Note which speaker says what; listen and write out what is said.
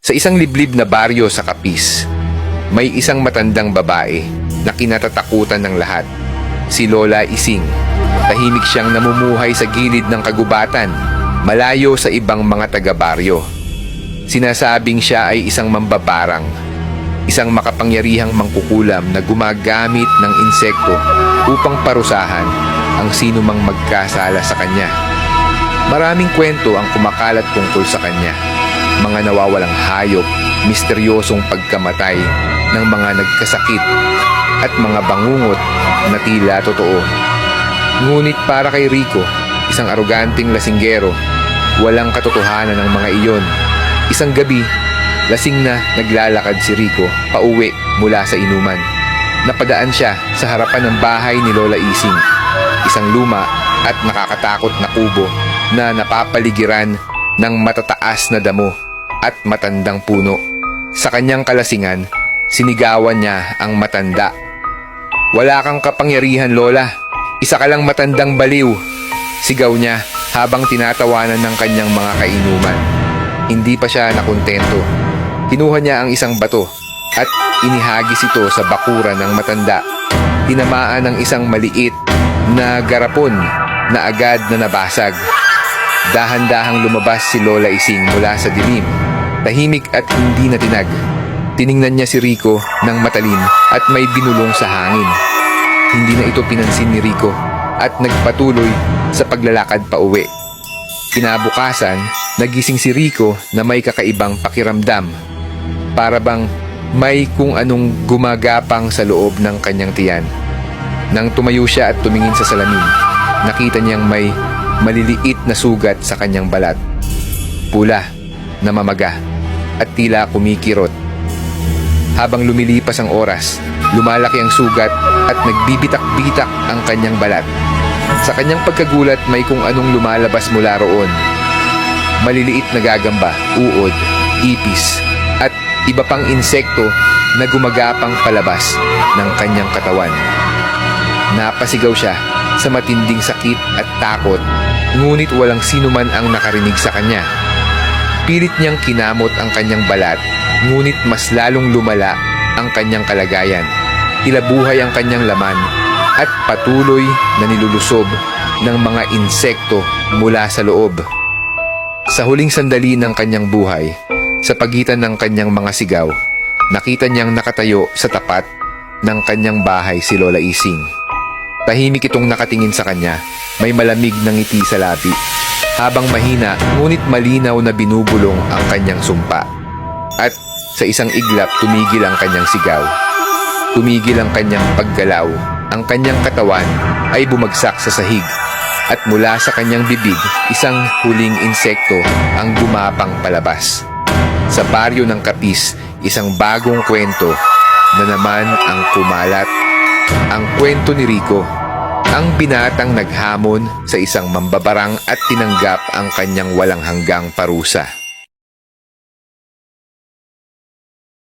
Speaker 1: Sa isang liblib na baryo sa Capiz, may isang matandang babae na kinatatakutan ng lahat. Si Lola Ising. Tahimik siyang namumuhay sa gilid ng kagubatan, malayo sa ibang mga taga-baryo. Sinasabing siya ay isang mambabarang, isang makapangyarihang mangkukulam na gumagamit ng insekto upang parusahan ang sino mang magkasala sa kanya. Maraming kwento ang kumakalat tungkol sa kanya. Mga nawawalang hayop, misteryosong pagkamatay ng mga nagkasakit at mga bangungot na tila totoo. Ngunit para kay Rico, isang aroganting lasinggero, walang katotohanan ng mga iyon. Isang gabi, lasing na naglalakad si Rico pauwi mula sa inuman. Napadaan siya sa harapan ng bahay ni Lola Ising, isang luma at nakakatakot na kubo na napapaligiran ng matataas na damo at matandang puno. Sa kanyang kalasingan, sinigawan niya ang matanda. "Wala kang kapangyarihan, Lola. Isa ka lang matandang baliw," sigaw niya habang tinatawanan ng kanyang mga kainuman. Hindi pa siya nakontento. Kinuha niya ang isang bato at inihagis ito sa bakuran ng matanda. Tinamaan ng isang maliit na garapon na agad na nabasag. Dahan-dahang lumabas si Lola Ising mula sa dilim. Tahimik at hindi natinag. Tiningnan niya si Rico ng matalim at may binulong sa hangin. Hindi na ito pinansin ni Rico at nagpatuloy sa paglalakad pa uwi. Kinabukasan, nagising si Rico na may kakaibang pakiramdam. Para bang may kung anong gumagapang sa loob ng kanyang tiyan. Nang tumayo siya at tumingin sa salamin, nakita niyang may maliliit na sugat sa kanyang balat. Pula, namamaga, at tila kumikirot. Habang lumilipas ang oras, lumalaki ang sugat at nagbibitak-bitak ang kanyang balat. Sa kanyang pagkagulat, may kung anong lumalabas mula roon. Maliliit na gagamba, uod, ipis, at iba pang insekto na gumagapang palabas ng kanyang katawan. Napasigaw siya sa matinding sakit at takot, ngunit walang sinuman ang nakarinig sa kanya. Pilit niyang kinamot ang kanyang balat, ngunit mas lalong lumala ang kanyang kalagayan. Tila buhay ang kanyang laman at patuloy na nilulusob ng mga insekto mula sa loob. Sa huling sandali ng kanyang buhay, sa pagitan ng kanyang mga sigaw, nakita niyang nakatayo sa tapat ng kanyang bahay si Lola Ising. Tahimik itong nakatingin sa kanya, may malamig na ngiti sa labi. Habang mahina ngunit malinaw na binubulong ang kanyang sumpa. At sa isang iglap tumigil ang kanyang sigaw. Tumigil ang kanyang paggalaw. Ang kanyang katawan ay bumagsak sa sahig. At mula sa kanyang bibig, isang huling insekto ang gumapang palabas. Sa baryo ng Capiz, isang bagong kwento na naman ang kumalat. Ang kwento ni Rico, ang binatang naghamon sa isang mambabarang at tinanggap ang kanyang walang hanggang parusa.